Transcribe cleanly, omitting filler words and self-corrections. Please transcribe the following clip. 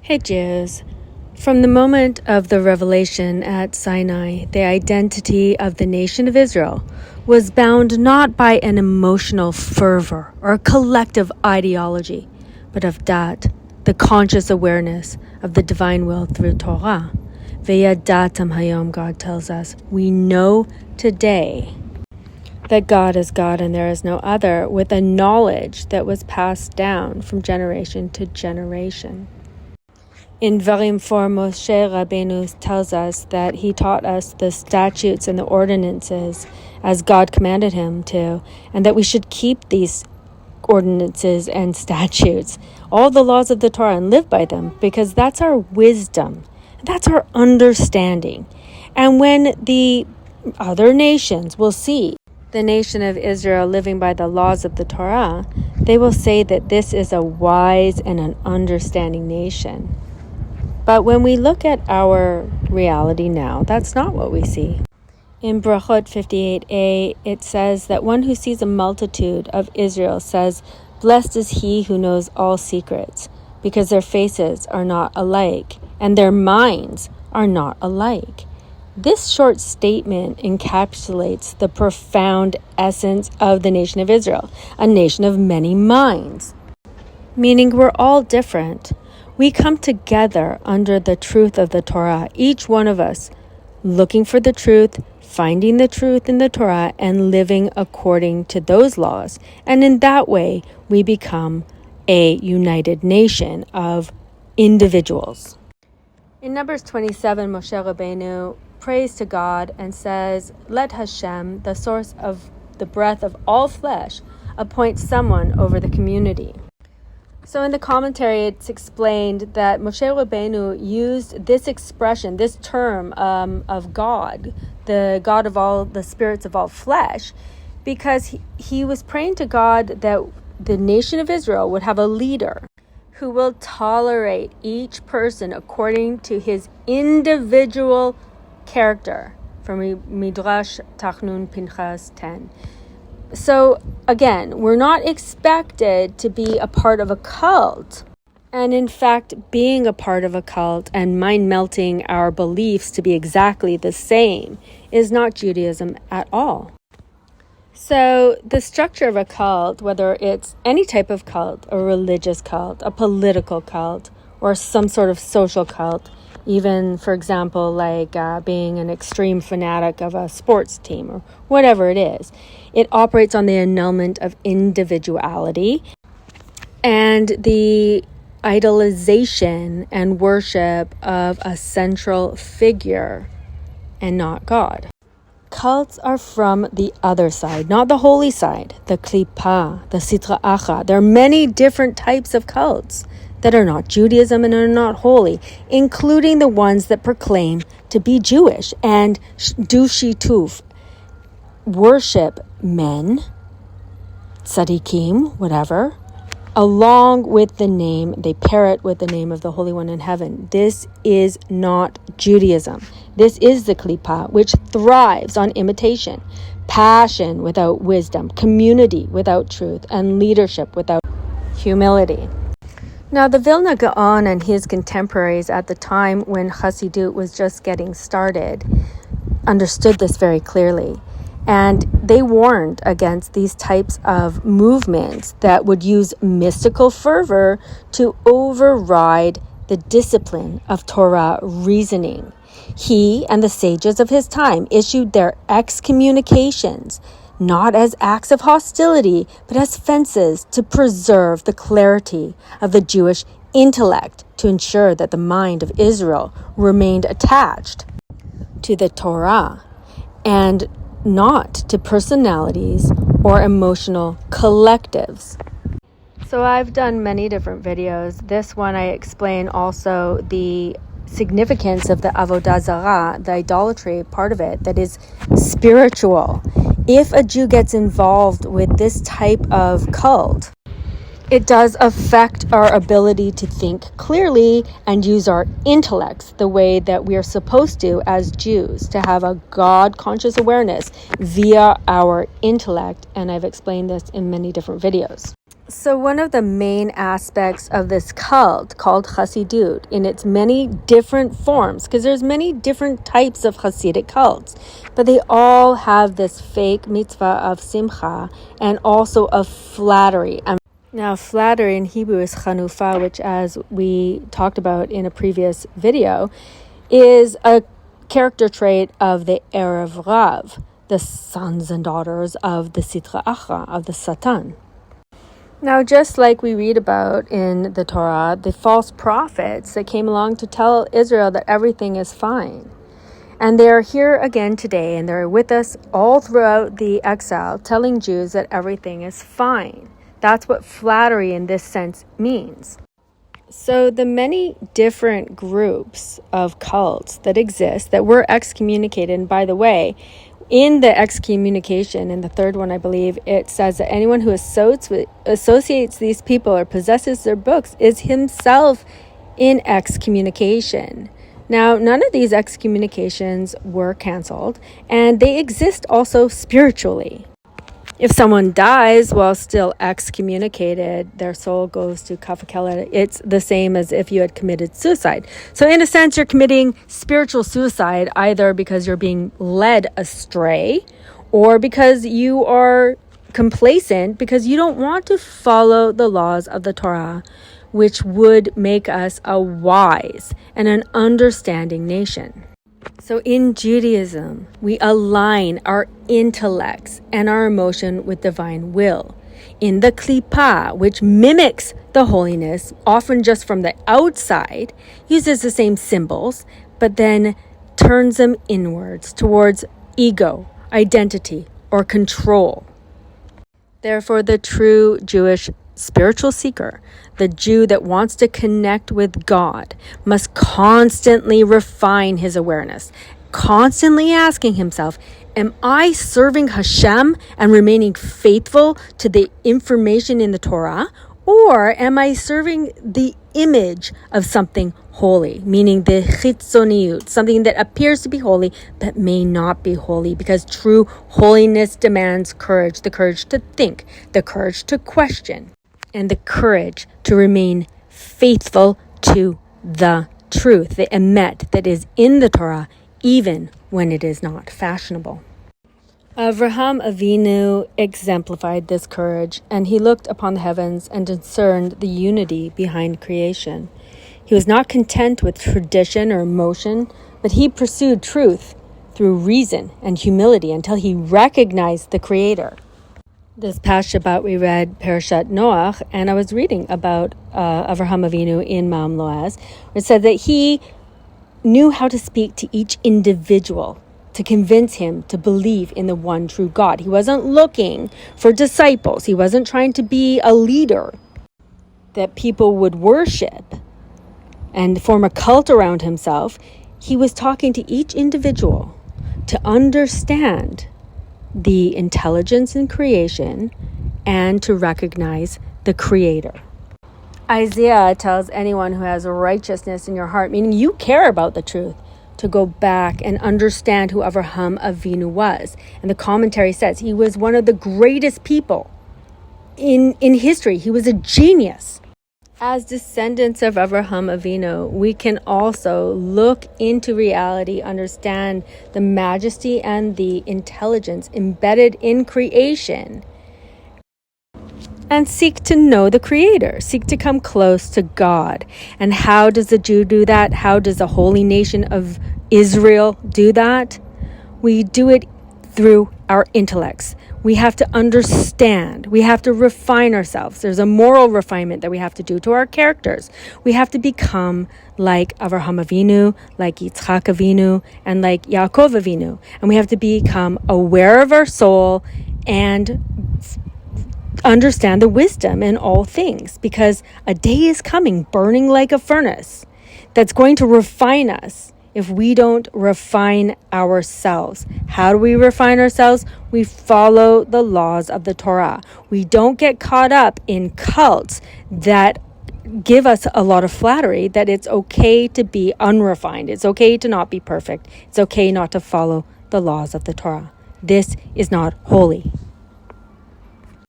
Hey Jews. From the moment of the revelation at Sinai, the identity of the nation of Israel was bound not by an emotional fervor or a collective ideology, but of dat, the conscious awareness of the divine will through Torah. V'yadatam hayom, God tells us, we know today that God is God and there is no other, with a knowledge that was passed down from generation to generation. In Varim 4, Moshe Rabbeinu tells us that he taught us the statutes and the ordinances as God commanded him to, and that we should keep these ordinances and statutes, all the laws of the Torah, and live by them, because that's our wisdom, that's our understanding. And when the other nations will see the nation of Israel living by the laws of the Torah, they will say that this is a wise and an understanding nation. But when we look at our reality now, that's not what we see. In Brachot 58a, it says that one who sees a multitude of Israel says, "Blessed is he who knows all secrets, because their faces are not alike, and their minds are not alike." This short statement encapsulates the profound essence of the nation of Israel, a nation of many minds, meaning we're all different. We come together under the truth of the Torah, each one of us looking for the truth, finding the truth in the Torah, and living according to those laws. And in that way, we become a united nation of individuals. In Numbers 27, Moshe Rabbeinu prays to God and says, "Let Hashem, the source of the breath of all flesh, appoint someone over the community." So in the commentary, it's explained that Moshe Rabbeinu used this expression, this term of God, the God of all the spirits of all flesh, because he was praying to God that the nation of Israel would have a leader who will tolerate each person according to his individual character, from Midrash Tachnun Pinchas 10. So again, we're not expected to be a part of a cult. And in fact, being a part of a cult and mind melting our beliefs to be exactly the same is not Judaism at all. So the structure of a cult, whether it's any type of cult, a religious cult, a political cult, or some sort of social cult, even, for example, like being an extreme fanatic of a sports team or whatever it is, it operates on the annulment of individuality and the idolization and worship of a central figure and not God. Cults are from the other side, not the holy side, the klipa, the sitra acha. There are many different types of cults that are not Judaism and are not holy, including the ones that proclaim to be Jewish and do shituf, worship men, tzaddikim, whatever, along with the name, they pair it with the name of the Holy One in heaven. This is not Judaism. This is the klipa, which thrives on imitation, passion without wisdom, community without truth, and leadership without humility. Now, the Vilna Gaon and his contemporaries at the time when Chassidut was just getting started understood this very clearly. And they warned against these types of movements that would use mystical fervor to override the discipline of Torah reasoning. He and the sages of his time issued their excommunications, not as acts of hostility, but as fences to preserve the clarity of the Jewish intellect, to ensure that the mind of Israel remained attached to the Torah and not to personalities or emotional collectives. So I've done many different videos. This one I explain also the significance of the avodah zarah, the idolatry part of it, that is spiritual. If a Jew gets involved with this type of cult, it does affect our ability to think clearly and use our intellects the way that we are supposed to as Jews, to have a God-conscious awareness via our intellect. And I've explained this in many different videos. So one of the main aspects of this cult called Chassidut in its many different forms, because there's many different types of Hasidic cults, but they all have this fake mitzvah of simcha and also of flattery. Now, flattery in Hebrew is chanufa, which, as we talked about in a previous video, is a character trait of the Erev Rav, the sons and daughters of the Sitra Achra, of the Satan. Now, just like we read about in the Torah, the false prophets that came along to tell Israel that everything is fine. And they're here again today, and they're with us all throughout the exile, telling Jews that everything is fine. That's what flattery in this sense means. So the many different groups of cults that exist that were excommunicated, and by the way, in the excommunication, in the third one, I believe, it says that anyone who associates these people or possesses their books is himself in excommunication. Now, none of these excommunications were canceled, and they exist also spiritually. If someone dies while still excommunicated, their soul goes to Kafakela. It's the same as if you had committed suicide. So in a sense, you're committing spiritual suicide either because you're being led astray or because you are complacent because you don't want to follow the laws of the Torah, which would make us a wise and an understanding nation. So in Judaism, we align our intellects and our emotion with divine will. In the klipa, which mimics the holiness, often just from the outside, uses the same symbols, but then turns them inwards towards ego, identity, or control. Therefore, the true Jewish spiritual seeker, the Jew that wants to connect with God, must constantly refine his awareness, constantly asking himself, am I serving Hashem and remaining faithful to the information in the Torah? Or am I serving the image of something holy, meaning the chitzoniut, something that appears to be holy but may not be holy, because true holiness demands courage, the courage to think, the courage to question, and the courage to remain faithful to the truth, the emet that is in the Torah, even when it is not fashionable. Avraham Avinu exemplified this courage, and he looked upon the heavens and discerned the unity behind creation. He was not content with tradition or emotion, but he pursued truth through reason and humility until he recognized the Creator. This past Shabbat we read Parashat Noach, and I was reading about Avraham Avinu in Ma'am Loaz. It said that he knew how to speak to each individual to convince him to believe in the one true God. He wasn't looking for disciples. He wasn't trying to be a leader that people would worship and form a cult around himself. He was talking to each individual to understand the intelligence in creation and to recognize the Creator. Isaiah tells anyone who has righteousness in your heart, meaning you care about the truth, to go back and understand who Avraham Avinu was. And the commentary says he was one of the greatest people in history. He was a genius. As descendants of Avraham Avinu, we can also look into reality, understand the majesty and the intelligence embedded in creation, and seek to know the Creator, seek to come close to God. And how does the Jew do that? How does the holy nation of Israel do that? We do it through our intellects. We have to understand. We have to refine ourselves. There's a moral refinement that we have to do to our characters. We have to become like Avraham Avinu, like Yitzchak Avinu, and like Yaakov Avinu. And we have to become aware of our soul and understand the wisdom in all things, because a day is coming burning like a furnace that's going to refine us if we don't refine ourselves. How do we refine ourselves? We follow the laws of the Torah. We don't get caught up in cults that give us a lot of flattery that it's okay to be unrefined. It's okay to not be perfect. It's okay not to follow the laws of the Torah. This is not holy.